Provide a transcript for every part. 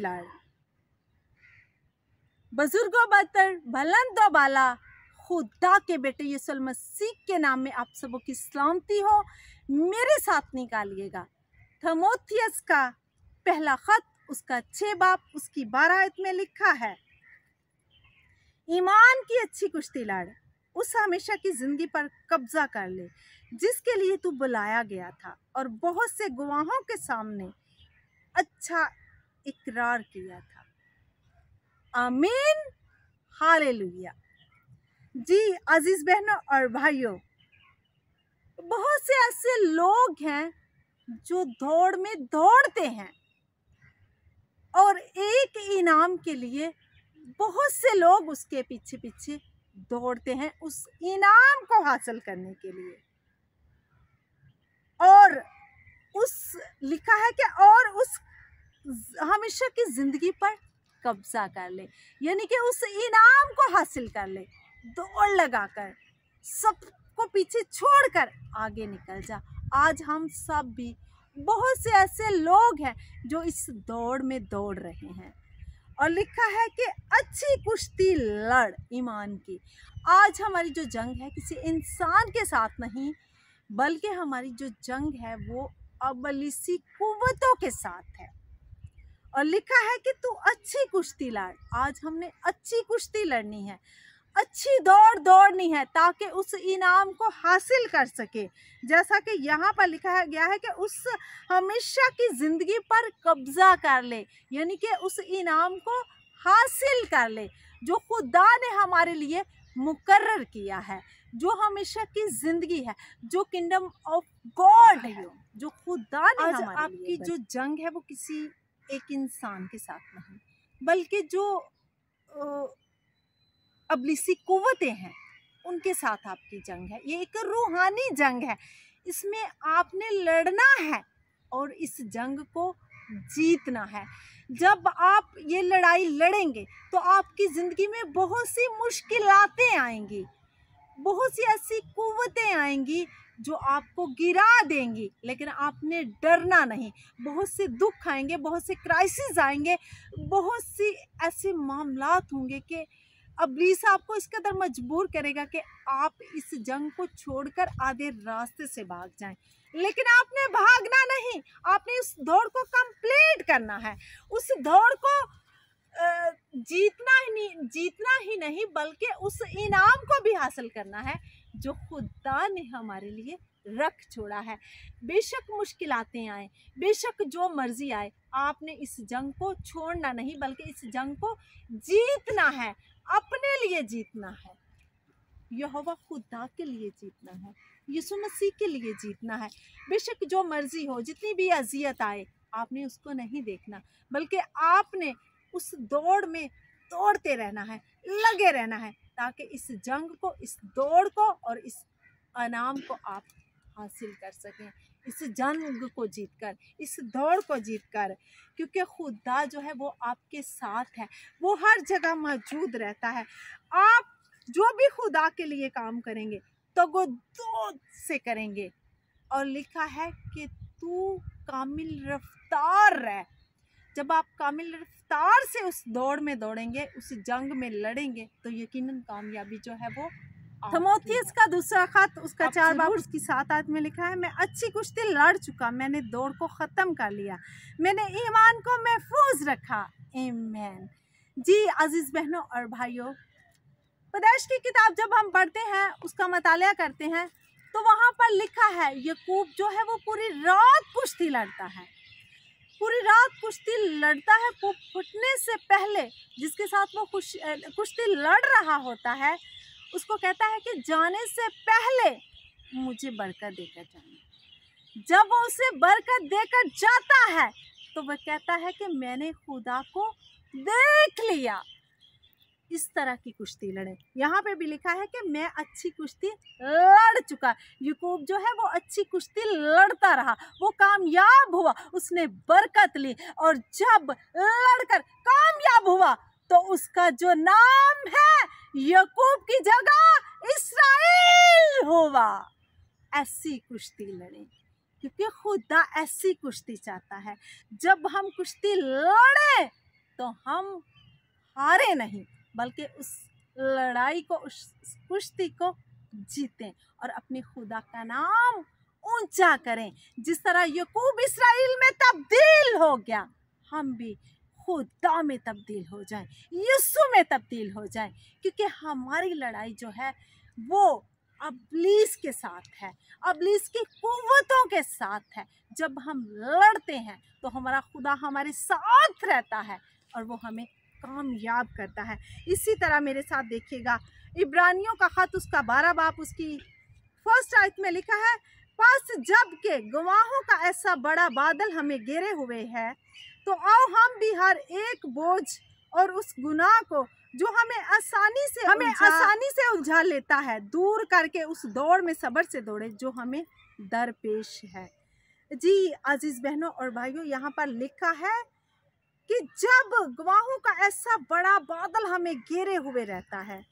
लड़, बुजुर्गों बतर भलंदो बाला, खुदा के बेटे यीशु मसीह के नाम में आप सबों की सलामती हो। मेरे साथ निकालिएगा थमोथियस का पहला खत, उसका 6 बाब उसकी 12 आयत में लिखा है, ईमान की अच्छी कुश्ती लड़, उस हमेशा की जिंदगी पर कब्जा कर ले जिसके लिए तू बुलाया गया था और बहुत से गवाहों के सामने अच्छा इकरार किया था। आमीन, हालेलुया। जी अजीज बहनों और भाइयों, बहुत से ऐसे लोग हैं जो दौड़ में दौड़ते हैं और एक इनाम के लिए बहुत से लोग उसके पीछे पीछे दौड़ते हैं उस इनाम को हासिल करने के लिए। और उस लिखा है कि और उस हमेशा की जिंदगी पर कब्जा कर ले, यानी कि उस इनाम को हासिल कर ले। दौड़ लगाकर सबको पीछे छोड़कर आगे निकल जा। आज हम सब भी बहुत से ऐसे लोग हैं जो इस दौड़ में दौड़ रहे हैं और लिखा है कि अच्छी कुश्ती लड़ ईमान की। आज हमारी जो जंग है किसी इंसान के साथ नहीं, बल्कि हमारी जो जंग है वो अबलिसी कुव्वतों के साथ है। और लिखा है कि तू अच्छी कुश्ती लड़। आज हमने अच्छी कुश्ती लड़नी है, अच्छी दौड़ दौड़नी है ताकि उस इनाम को हासिल कर सके। जैसा कि यहाँ पर लिखा गया है कि उस हमेशा की ज़िंदगी पर कब्जा कर ले, यानी कि उस इनाम को हासिल कर ले जो खुदा ने हमारे लिए मुकर्रर किया है, जो हमेशा की ज़िंदगी है, जो किंगडम ऑफ गॉड है, जो खुदा ने हमारे लिए। आपकी जो जंग है वो किसी एक इंसान के साथ नहीं, बल्कि जो अबलिसी कुव्वतें हैं उनके साथ आपकी जंग है। ये एक रूहानी जंग है, इसमें आपने लड़ना है और इस जंग को जीतना है। जब आप ये लड़ाई लड़ेंगे तो आपकी ज़िंदगी में बहुत सी मुश्किलातें आएंगी, बहुत सी ऐसी कुव्वतें आएंगी जो आपको गिरा देंगी, लेकिन आपने डरना नहीं। बहुत से दुख आएंगे, बहुत से क्राइसिस आएंगे, बहुत सी ऐसे मामलात होंगे कि इब्लीस आपको इस कदर मजबूर करेगा कि आप इस जंग को छोड़कर आधे रास्ते से भाग जाएं। लेकिन आपने भागना नहीं, आपने उस दौड़ को कंप्लीट करना है। उस दौड़ को जीतना ही नहीं बल्कि उस इनाम को भी हासिल करना है जो खुदा ने हमारे लिए रख छोड़ा है। बेशक मुश्किलातें आए, बेशक जो मर्जी आए, आपने इस जंग को छोड़ना नहीं बल्कि इस जंग को जीतना है, अपने लिए जीतना है, यहोवा खुदा के लिए जीतना है, यीशु मसीह के लिए जीतना है। बेशक जो मर्जी हो, जितनी भी अजियत आए, आपने उसको नहीं देखना बल्कि आपने उस दौड़ में दौड़ते रहना है, लगे रहना है ताकि इस जंग को, इस दौड़ को और इस इनाम को आप हासिल कर सकें, इस जंग को जीतकर, इस दौड़ को जीतकर। क्योंकि खुदा जो है वो आपके साथ है, वो हर जगह मौजूद रहता है। आप जो भी खुदा के लिए काम करेंगे तो वो दो से करेंगे। और लिखा है कि तू कामिल रफ्तार रह। जब आप कामिल रफ्तार से उस दौड़ में दौड़ेंगे, उस जंग में लड़ेंगे, तो यकीनन कामयाबी जो है वो थमोथियस का दूसरा खत, उसका 4 बाब उसकी 7 आयत में लिखा है, मैं अच्छी कुश्ती लड़ चुका, मैंने दौड़ को ख़त्म कर लिया, मैंने ईमान को महफूज रखा। आमीन। जी अजीज़ बहनों और भाइयों, पैदाइश की किताब जब हम पढ़ते हैं, उसका मतालिया करते हैं, तो वहाँ पर लिखा है याकूब जो है वो पूरी रात कुश्ती लड़ता है, पूरी रात कुश्ती लड़ता है। वो फुटने से पहले जिसके साथ वो कुश्ती लड़ रहा होता है, उसको कहता है कि जाने से पहले मुझे बरकत देकर जाना। जब वो उसे बरकत देकर जाता है तो वह कहता है कि मैंने खुदा को देख लिया। इस तरह की कुश्ती लड़े। यहाँ पे भी लिखा है कि मैं अच्छी कुश्ती लड़ चुका। याकूब जो है वो अच्छी कुश्ती लड़ता रहा, वो कामयाब हुआ, उसने बरकत ली, और जब लड़कर कामयाब हुआ तो उसका जो नाम है याकूब की जगह इस्राएल हुआ। ऐसी कुश्ती लड़े क्योंकि खुदा ऐसी कुश्ती चाहता है। जब हम कुश्ती लड़े तो हम हारे नहीं, बल्कि उस लड़ाई को, उस कुश्ती को जीतें और अपने खुदा का नाम ऊंचा करें। जिस तरह याकूब इस्राएल में तब्दील हो गया, हम भी खुदा में तब्दील हो जाएं, यीशु में तब्दील हो जाएं, क्योंकि हमारी लड़ाई जो है वो अब्लीस के साथ है, अब्लीस की कुव्वतों के साथ है। जब हम लड़ते हैं तो हमारा खुदा हमारे साथ रहता है और वो हमें कामयाब करता है। इसी तरह मेरे साथ देखिएगा, इब्रानियों का खत उसका 12 बाब उसकी फर्स्ट आयत में लिखा है, बस जब के गवाहों का ऐसा बड़ा बादल हमें घेरे हुए है, तो आओ हम भी हर एक बोझ और उस गुनाह को जो हमें आसानी से उलझा लेता है, दूर करके उस दौड़ में सब्र से दौड़े जो हमें दरपेश है। जी अजीज बहनों और भाइयों, यहाँ पर लिखा है कि जब गवाहों का ऐसा बड़ा बादल हमें घेरे हुए रहता है,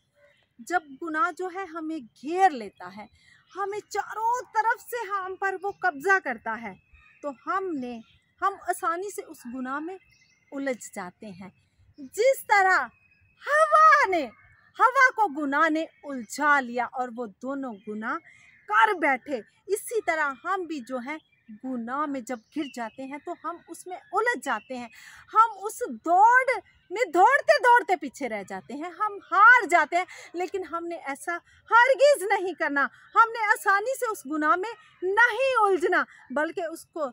जब गुनाह जो है हमें घेर लेता है, हमें चारों तरफ से हम पर वो कब्जा करता है, तो हम आसानी से उस गुनाह में उलझ जाते हैं। जिस तरह हवा को गुनाह ने उलझा लिया और वो दोनों गुनाह कर बैठे, इसी तरह हम भी जो है गुनाह में जब गिर जाते हैं तो हम उसमें उलझ जाते हैं। हम उस दौड़ में दौड़ते दौड़ते पीछे रह जाते हैं, हम हार जाते हैं। लेकिन हमने ऐसा हरगिज़ नहीं करना, हमने आसानी से उस गुनाह में नहीं उलझना, बल्कि उसको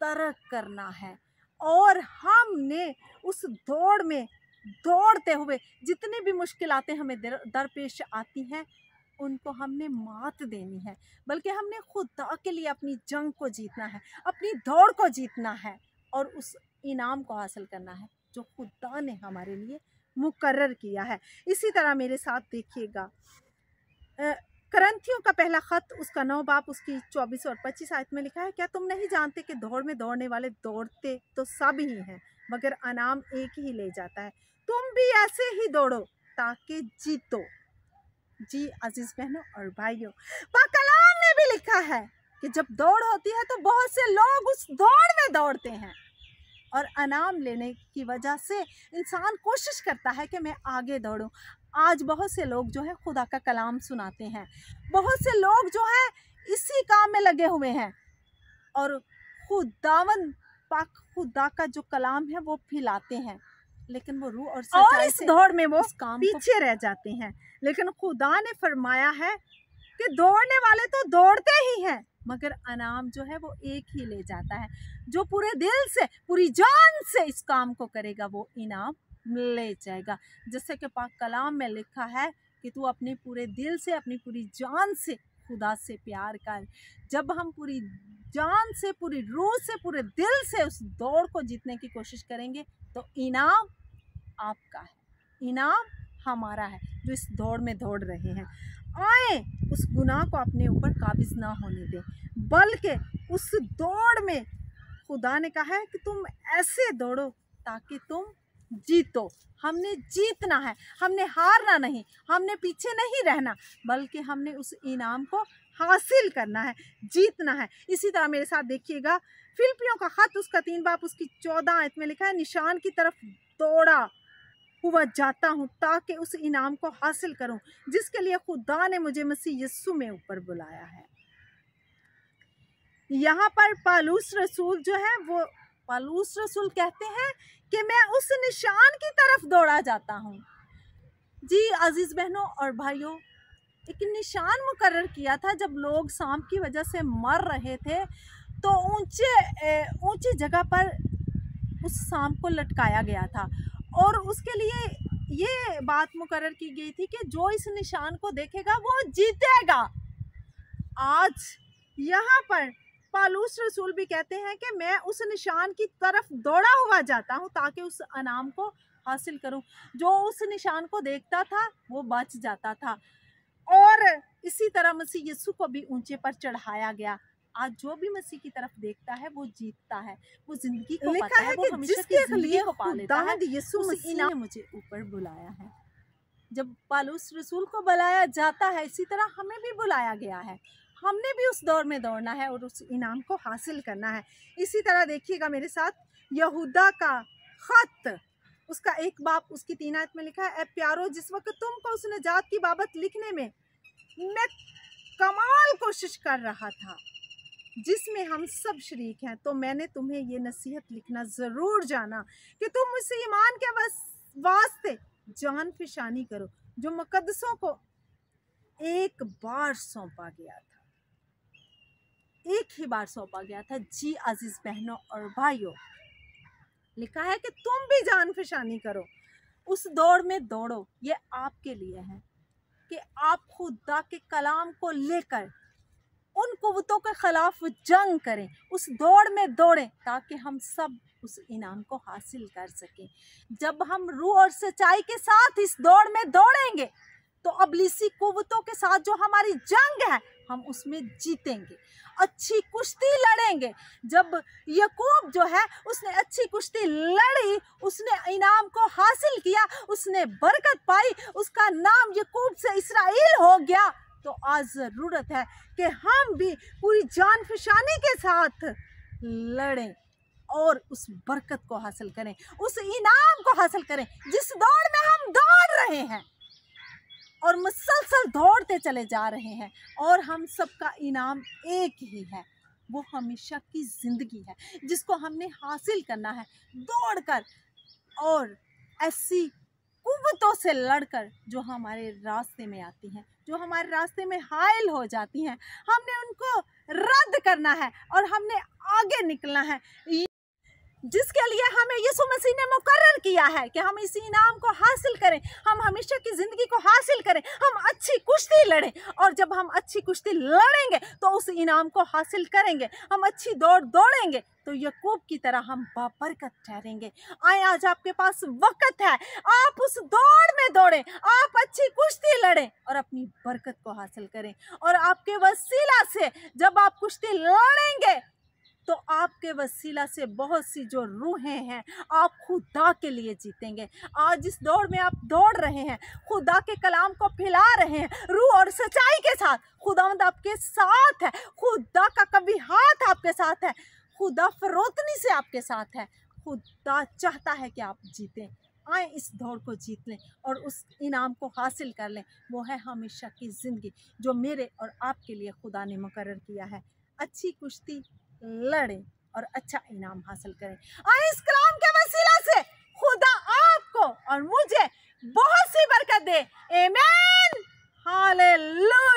तर्क करना है। और हमने उस दौड़ में दौड़ते हुए जितनी भी मुश्किलातें हमें दरपेश आती हैं, उनको हमने मात देनी है, बल्कि हमने खुदा के लिए अपनी जंग को जीतना है, अपनी दौड़ को जीतना है और उस इनाम को हासिल करना है जो खुदा ने हमारे लिए मुकर्रर किया है। इसी तरह मेरे साथ देखिएगा, करंथियों का पहला खत उसका 9 बाब उसकी 24 और 25 आयत में लिखा है, क्या तुम नहीं जानते कि दौड़ में दौड़ने वाले दौड़ते तो सब ही हैं, मगर इनाम एक ही ले जाता है। तुम भी ऐसे ही दौड़ो ताकि जीतो। जी अजीज बहनों और भाइयों, कलाम में भी लिखा है कि जब दौड़ होती है तो बहुत से लोग उस दौड़ में दौड़ते हैं और इनाम लेने की वजह से इंसान कोशिश करता है कि मैं आगे दौड़ूं। आज बहुत से लोग जो है खुदा का कलाम सुनाते हैं, बहुत से लोग जो है इसी काम में लगे हुए हैं और खुदा का जो कलाम है वो फैलाते हैं, लेकिन वो रूह और सच्चाई से दौड़ में वो पीछे रह जाते हैं। लेकिन खुदा ने फरमाया है कि दौड़ने वाले तो दौड़ते ही हैं, मगर इनाम जो है वो एक ही ले जाता है। जो पूरे दिल से, पूरी जान से इस काम को करेगा वो इनाम ले जाएगा। जैसे कि पाक कलाम में लिखा है कि तू अपने पूरे दिल से, अपनी पूरी जान से खुदा से प्यार कर। जब हम पूरी जान से, पूरी रूह से, पूरे दिल से उस दौड़ को जीतने की कोशिश करेंगे तो इनाम आपका है, इनाम हमारा है जो इस दौड़ में दौड़ रहे हैं। आए उस गुनाह को अपने ऊपर काबिज ना होने दें, बल्कि उस दौड़ में खुदा ने कहा है कि तुम ऐसे दौड़ो ताकि तुम जीतो। हमने जीतना है, हमने हारना नहीं, हमने पीछे नहीं रहना, बल्कि हमने उस इनाम को हासिल करना है, जीतना है। इसी तरह मेरे साथ देखिएगा, फिलिपियों का खत उसका 3 बाब उसकी 14 आयत में लिखा है, निशान की तरफ दौड़ा हुआ जाता हूँ ताकि उस इनाम को हासिल करूँ जिसके लिए खुदा ने मुझे मसीह यीशु में ऊपर बुलाया है। यहाँ पर पालूस रसूल जो है वो पालूस रसूल कहते हैं कि मैं उस निशान की तरफ दौड़ा जाता हूँ। जी अजीज बहनों और भाइयों, एक निशान मुकर्रर किया था। जब लोग सांप की वजह से मर रहे थे तो ऊंची जगह पर उस सांप को लटकाया गया था और उसके लिए ये बात मुकर्रर की गई थी कि जो इस निशान को देखेगा वो जीतेगा। आज यहाँ पर पालूस रसूल भी कहते हैं कि मैं उस निशान की तरफ दौड़ा हुआ जाता हूँ ताकि उस इनाम को हासिल करूँ। जो उस निशान को देखता था वो बच जाता था और इसी तरह मसीह यीशु को भी ऊंचे पर चढ़ाया गया। आज जो भी मसीह की तरफ देखता है वो जीतता है, वो जिंदगी को पाता है, वो हमेशा की जिंदगी को पा लेता है। यीशु मसीह ने मुझे ऊपर बुलाया है। जब पालूस रसूल को बुलाया जाता है, इसी तरह हमें भी बुलाया गया है। हमने भी उस दौड़ में दौड़ना है और उस इनाम को हासिल करना है। इसी तरह देखिएगा मेरे साथ, यहूदा का खत उसका 1 बाब उसकी 3 आयत में लिखा है, ए प्यारो, जिस वक्त तुमको उस निजात की बाबत लिखने में मैं कमाल कोशिश कर रहा था जिसमें हम सब शरीक हैं, तो मैंने तुम्हें ये नसीहत लिखना ज़रूर जाना कि तुम उस ईमान के वास्ते जान फिशानी करो जो मुकद्दसों को एक बार सौंपा गया था, एक ही बार सौंपा गया था। जी अजीज बहनों और भाइयों, लिखा है कि तुम भी जान फिशानी करो, उस दौड़ में दौड़ो। ये आपके लिए है कि आप खुदा के कलाम को लेकर उन कुव्वतों के खिलाफ जंग करें, उस दौड़ में दौड़ें ताकि हम सब उस इनाम को हासिल कर सकें। जब हम रूह और सच्चाई के साथ इस दौड़ में दौड़ेंगे तो अबलीसी कुव्वतों के साथ जो हमारी जंग है हम उसमें जीतेंगे, अच्छी कुश्ती लड़ेंगे। जब याकूब जो है उसने अच्छी कुश्ती लड़ी, उसने इनाम को हासिल किया, उसने बरकत पाई, उसका नाम याकूब से इसराइल हो गया। तो आज ज़रूरत है कि हम भी पूरी जान फिशानी के साथ लड़ें और उस बरकत को हासिल करें, उस इनाम को हासिल करें जिस दौड़ में हम दौड़ रहे हैं और मुसलसल दौड़ते चले जा रहे हैं। और हम सबका इनाम एक ही है, वो हमेशा की ज़िंदगी है जिसको हमने हासिल करना है दौड़कर और ऐसी कुव्वतों से लड़कर जो हमारे रास्ते में आती हैं, जो हमारे रास्ते में हायल हो जाती हैं। हमने उनको रद्द करना है और हमने आगे निकलना है, जिसके लिए हमें यीशु मसीह ने मुकर्रर किया है कि हम इस इनाम को हासिल करें, हम हमेशा की ज़िंदगी को हासिल करें, हम अच्छी कुश्ती लड़ें। और जब हम अच्छी कुश्ती लड़ेंगे तो उस इनाम को हासिल करेंगे, हम अच्छी दौड़ दौड़ेंगे तो याकूब की तरह हम बाबरकत ठहरेंगे। आए, आज आपके पास वक्त है, आप उस दौड़ में दौड़ें, आप अच्छी कुश्ती लड़ें और अपनी बरकत को हासिल करें। और आपके वसीला से जब आप कुश्ती लड़ेंगे तो आपके वसीला से बहुत सी जो रूहें हैं आप खुदा के लिए जीतेंगे। आज जिस दौड़ में आप दौड़ रहे हैं, खुदा के कलाम को फैला रहे हैं रूह और सच्चाई के साथ, खुदावंद आपके साथ है, खुदा का कभी हाथ आपके साथ है, खुदा फरोतनी से आपके साथ है। खुदा चाहता है कि आप जीतें। आए, इस दौड़ को जीत लें और उस इनाम को हासिल कर लें। वो है हमेशा की ज़िंदगी जो मेरे और आपके लिए खुदा ने मुकर्रर किया है। अच्छी कुश्ती लड़ें और अच्छा इनाम हासिल करें। आए, इस कलाम के वसीला से खुदा आपको और मुझे बहुत सी बरकत दे। आमीन, हालेलुया।